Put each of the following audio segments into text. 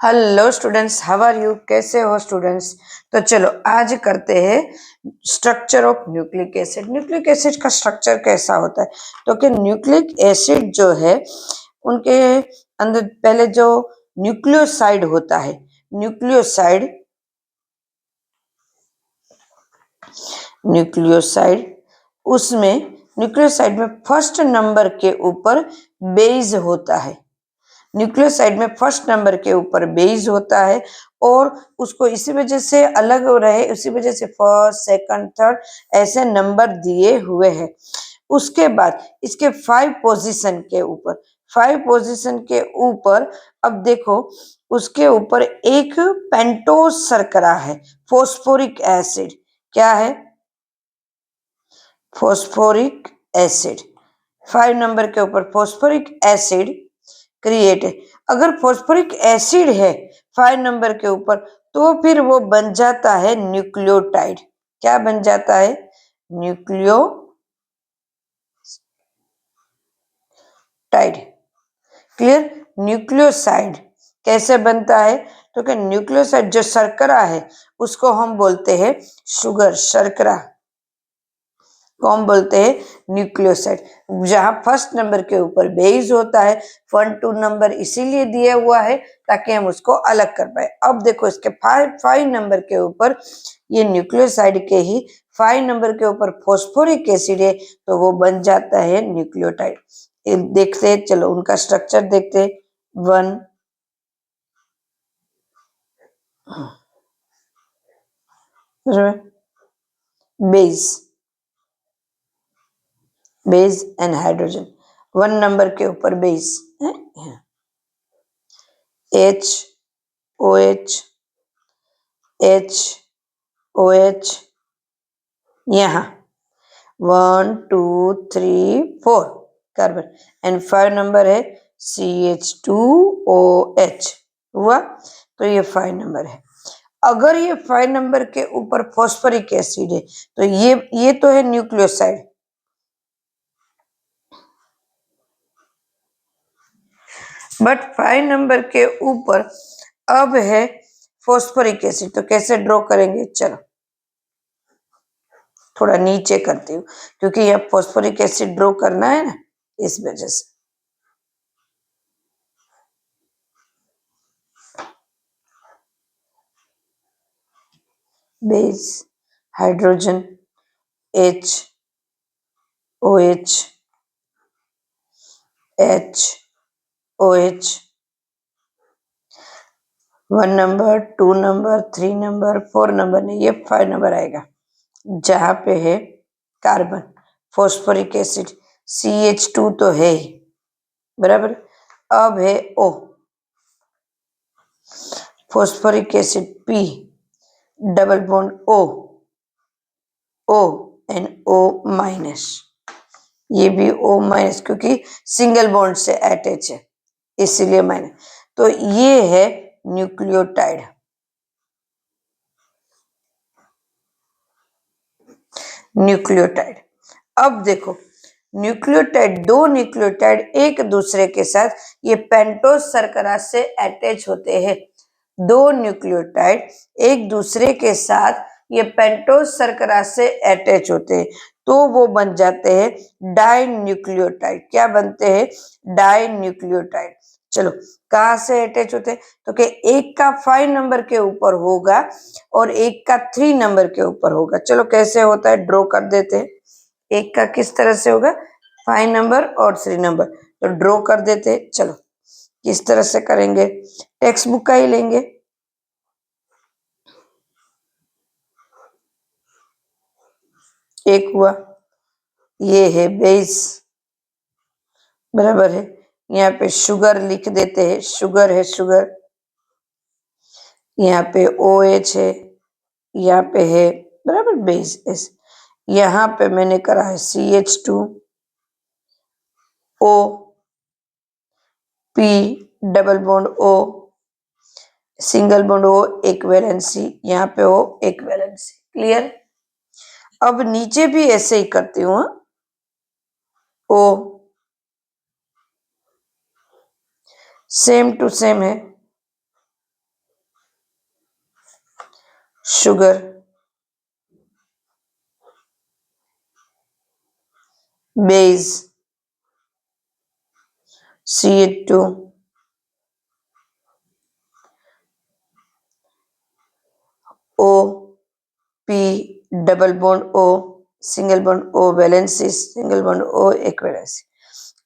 Hello students, how are you? कैसे हो students? तो चलो आज करते हैं structure of nucleic acid. Nucleic acid का स्ट्रक्चर कैसा होता है? तो कि न्यूक्लिक एसिड जो है उनके अंदर पहले जो न्यूक्लियोसाइड होता है, न्यूक्लियोसाइड उसमें न्यूक्लियोसाइड में फर्स्ट नंबर के ऊपर बेस होता है। न्यूक्लियोसाइड में फर्स्ट नंबर के ऊपर बेस होता है और उसको इसी वजह से अलग हो रहे, उसी वजह से फर्स्ट सेकंड थर्ड ऐसे नंबर दिए हुए हैं। उसके बाद इसके 5 पोजीशन के ऊपर अब देखो उसके ऊपर एक पेंटोस शर्करा है, फॉस्फोरिक एसिड। क्या है? Phosphoric acid. 5 नंबर के ऊपर फॉस्फोरिक एसिड क्रिएट है। अगर फॉस्फोरिक एसिड है 5 नंबर के ऊपर तो फिर वो बन जाता है न्यूक्लियोटाइड। क्या बन जाता है? न्यूक्लियोटाइड। क्लियर? न्यूक्लियोसाइड कैसे बनता है? तो कि न्यूक्लियोसाइड जो शर्करा है उसको हम बोलते हैं शुगर, शर्करा को हम बोलते हैं न्यूक्लियोसाइड। जहां फर्स्ट नंबर के ऊपर बेस होता है, 1 2 नंबर इसीलिए दिया हुआ है ताकि हम उसको अलग कर पाए। अब देखो इसके 5 नंबर के ऊपर ये न्यूक्लियोसाइड के ही 5 नंबर के ऊपर फॉस्फोरिक एसिड है तो वो बन जाता है न्यूक्लियोटाइड। देखते चलो उनका स्ट्रक्चर देखते। 1 base, base and hydrogen. 1 number के ऊपर बेस है H OH H OH, यहाँ 1 2 3 4 कार्बन एंड 5 नंबर है CH2OH हुआ। तो ये 5 नंबर है। अगर ये 5 नंबर के ऊपर फॉस्फोरिक एसिड है तो ये तो है न्यूक्लियोसाइड, बट 5 नंबर के ऊपर अब है फॉस्फोरिक एसिड। तो कैसे ड्रॉ करेंगे? चलो थोड़ा नीचे करती हूँ क्योंकि यह फॉस्फोरिक एसिड ड्रॉ करना है ना, इस वजह से। Base, hydrogen, H OH H OH, 1 number 2 number 3 number 4 number नहीं, ये 5 नंबर आएगा जहां पे है कार्बन, फॉस्फोरिक एसिड CH2 तो है ही, बराबर। अब है O, phosphoric acid P, double bond O and O minus. ये भी O माइनस क्योंकि सिंगल बॉन्ड से अटैच है इसीलिए माइनस। तो ये है न्यूक्लियोटाइड। न्यूक्लियोटाइड। अब देखो न्यूक्लियोटाइड, दो न्यूक्लियोटाइड एक दूसरे के साथ ये पेंटोस शर्करा से अटैच होते हैं। दो न्यूक्लियोटाइड एक दूसरे के साथ ये पेंटोस शर्करा से अटैच होते हैं तो वो बन जाते हैं डाई न्यूक्लियोटाइड। क्या बनते हैं? Dinucleotide. चलो कहाँ से अटैच होते हैं? तो कि एक का 5 नंबर के ऊपर होगा और एक का 3 नंबर के ऊपर होगा। चलो कैसे होता है ड्रॉ कर देते हैं। एक का किस तरह से होगा? 5 नंबर और 3 नंबर, तो ड्रॉ कर देते हैं। चलो किस तरह से करेंगे? टेक्स्ट बुक का ही लेंगे। एक हुआ, ये है बेस, बराबर है। यहाँ पे शुगर लिख देते हैं, शुगर है शुगर। यहाँ पे OH है, यहाँ पे है बराबर बेस एस। यहाँ पे मैंने करा है CH2O P, double bond O, single bond O, एक वैलेंसी, यहाँ पे O एक वैलेंसी। क्लियर? अब नीचे भी ऐसे ही करती हूँ। O सेम टू सेम है, sugar, base, CH2, O, P, double bond O, single bond O valency, single bond O equivalency.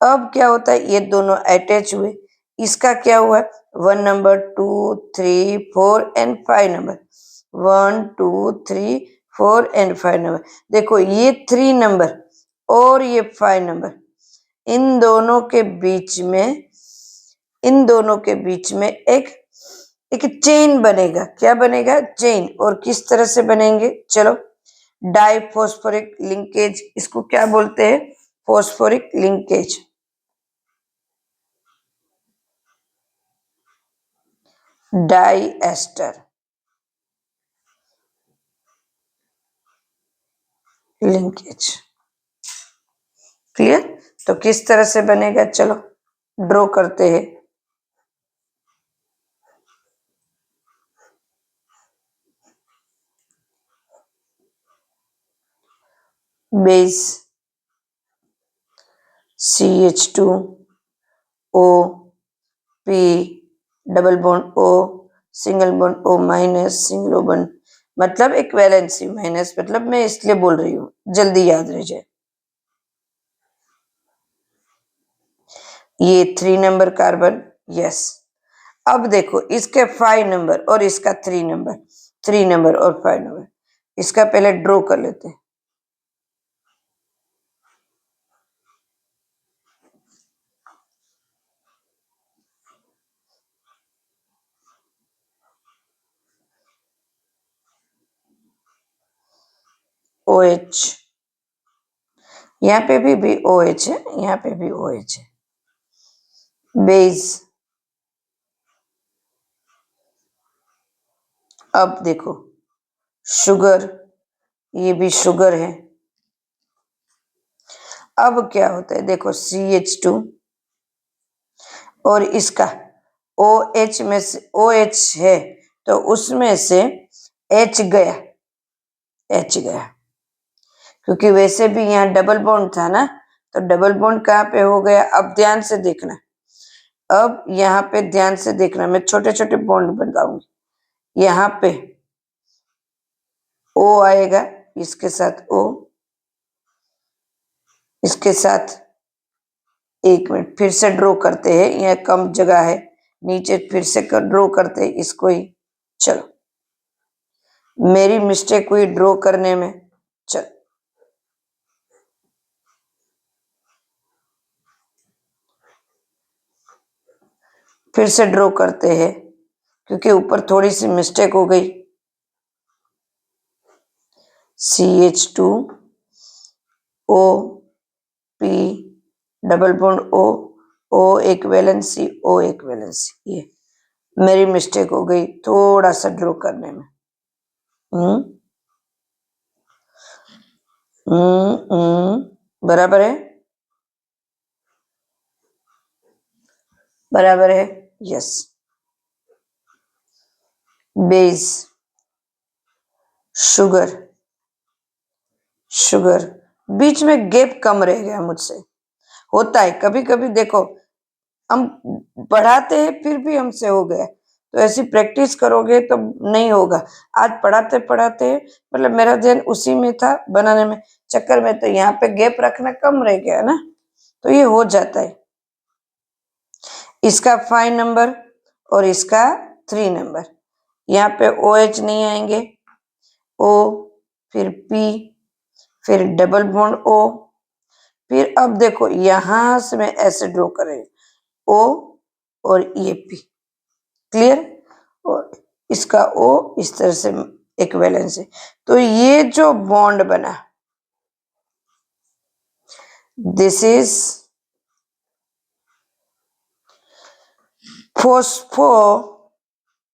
अब क्या होता है, ये दोनों अटैच हुए, इसका क्या हुआ, 1 number 2 3 4 and 5 number, 1 2 3 4 and 5 number. देखो ये 3 नंबर और ये 5 नंबर, इन दोनों के बीच में एक चेन बनेगा। क्या बनेगा, चेन। और किस तरह से बनेंगे, चलो, डाइफॉस्फोरिक लिंकेज, इसको क्या बोलते हैं, phosphoric linkage. Diester linkage. Clear. तो किस तरह से बनेगा, चलो ड्रॉ करते हैं। Base CH2 O P double bond O single bond O minus single bond, मतलब एक वैलेंसी माइनस, मतलब मैं इसलिए बोल रही हूँ जल्दी याद रह जाए। ये 3 नंबर कार्बन, यस। अब देखो इसके 5 नंबर और इसका 3 नंबर, 3 नंबर और 5 नंबर, इसका पहले ड्रॉ कर लेते हैं। OH, यहाँ पे भी OH है, यहाँ पे भी OH है। बेस, अब देखो शुगर, ये भी शुगर है। अब क्या होता है, देखो CH2 और इसका OH में से OH है, तो उसमें से H गया, H गया, क्योंकि वैसे भी यहाँ डबल बॉन्ड था ना, तो डबल बॉन्ड कहाँ पे हो गया। अब ध्यान से देखना, अब यहाँ पे ध्यान से देखना, मैं छोटे छोटे बॉन्ड बताऊंगी। यहाँ पे O आएगा, इसके साथ O, इसके साथ, एक मिनट फिर से ड्रॉ करते हैं, यहाँ कम जगह है, नीचे फिर से ड्रॉ करते हैं इसको ही। चलो, मेरी मिस्टेक हुई ड्रॉ करने में। चल, फिर से ड्रॉ करते हैं, क्योंकि ऊपर थोड़ी सी मिस्टेक हो गई। CH2 O P double bond O एक वैलेंसी O एक वैलेंसी, ये मेरी मिस्टेक हो गई थोड़ा सा ड्रॉ करने में। बराबर है, बराबर है, यस। बेस, शुगर, शुगर, बीच में गैप कम रह गया मुझसे, होता है कभी कभी। देखो हम पढ़ाते हैं फिर भी हमसे हो गया, तो ऐसी प्रैक्टिस करोगे तो नहीं होगा। आज पढ़ाते पढ़ाते मतलब मेरा ध्यान उसी में था बनाने में, चक्कर में तो यहाँ पे गैप रखना कम रह गया ना, तो ये हो जाता है। इसका 5 नंबर और इसका 3 नंबर, यहाँ पे OH नहीं आएंगे, O, फिर P, फिर डबल बॉन्ड O, फिर अब देखो यहां से मैं ऐसे ड्रॉ करेंगे O और ये P, क्लियर। और इसका O इस तरह से एक वैलेंस है, तो ये जो बॉन्ड बना, this is phospho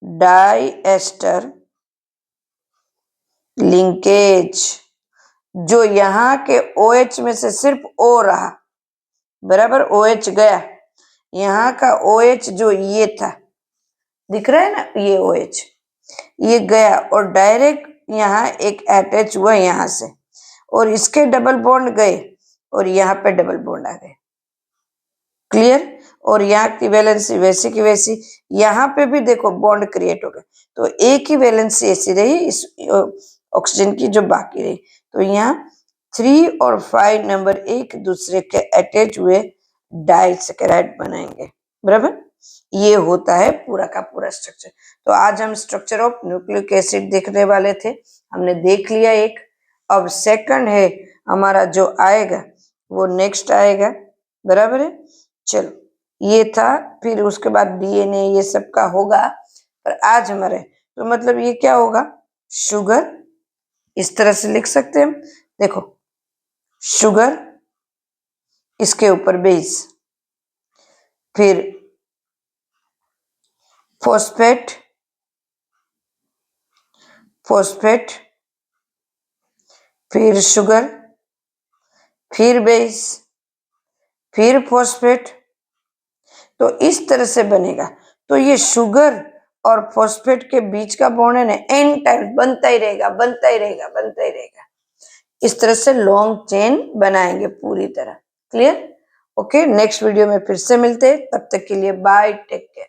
diester linkage. जो यहाँ के OH में से सिर्फ O रहा, बराबर, OH गया, यहाँ का OH जो ये था, दिख रहा है ना, ये OH, ये गया और डायरेक्ट यहाँ एक अटैच हुआ यहाँ से, और इसके डबल बॉन्ड गए और यहाँ पे डबल बॉन्ड आ गए। क्लियर? और यहाँ की वैलेंसी वैसी की वैसी, यहाँ पे भी देखो बॉन्ड क्रिएट हो गए, तो एक ही वैलेंसी ऐसी रही इस ऑक्सीजन की जो बाकी रही। तो यहाँ 3 और 5 नंबर एक दूसरे के अटैच हुए डाइसैकेराइड बनाएंगे। बराबर? ये होता है पूरा का पूरा स्ट्रक्चर। तो आज हम स्ट्रक्चर ऑफ न्यूक्लिक एसिड देखने वाले थे, हमने देख लिया एक। अब सेकंड है हमारा जो आएगा वो नेक्स्ट आएगा। बराबर है? चलो ये था, फिर उसके बाद डीएनए ये सब का होगा, पर आज हमारे तो मतलब ये क्या होगा, शुगर, इस तरह से लिख सकते हैं हम। देखो शुगर, इसके ऊपर बेस, फिर फॉस्फेट, फॉस्फेट, फिर शुगर, फिर बेस, फिर फॉस्फेट। तो इस तरह से बनेगा। तो ये शुगर और फॉस्फेट के बीच का बॉन्ड है ना, एन टाइम बनता ही रहेगा, बनता ही रहेगा, बनता ही रहेगा। इस तरह से लॉन्ग चेन बनाएंगे पूरी तरह। क्लियर? ओके, नेक्स्ट वीडियो में फिर से मिलते हैं, तब तक के लिए बाय, टेक केयर।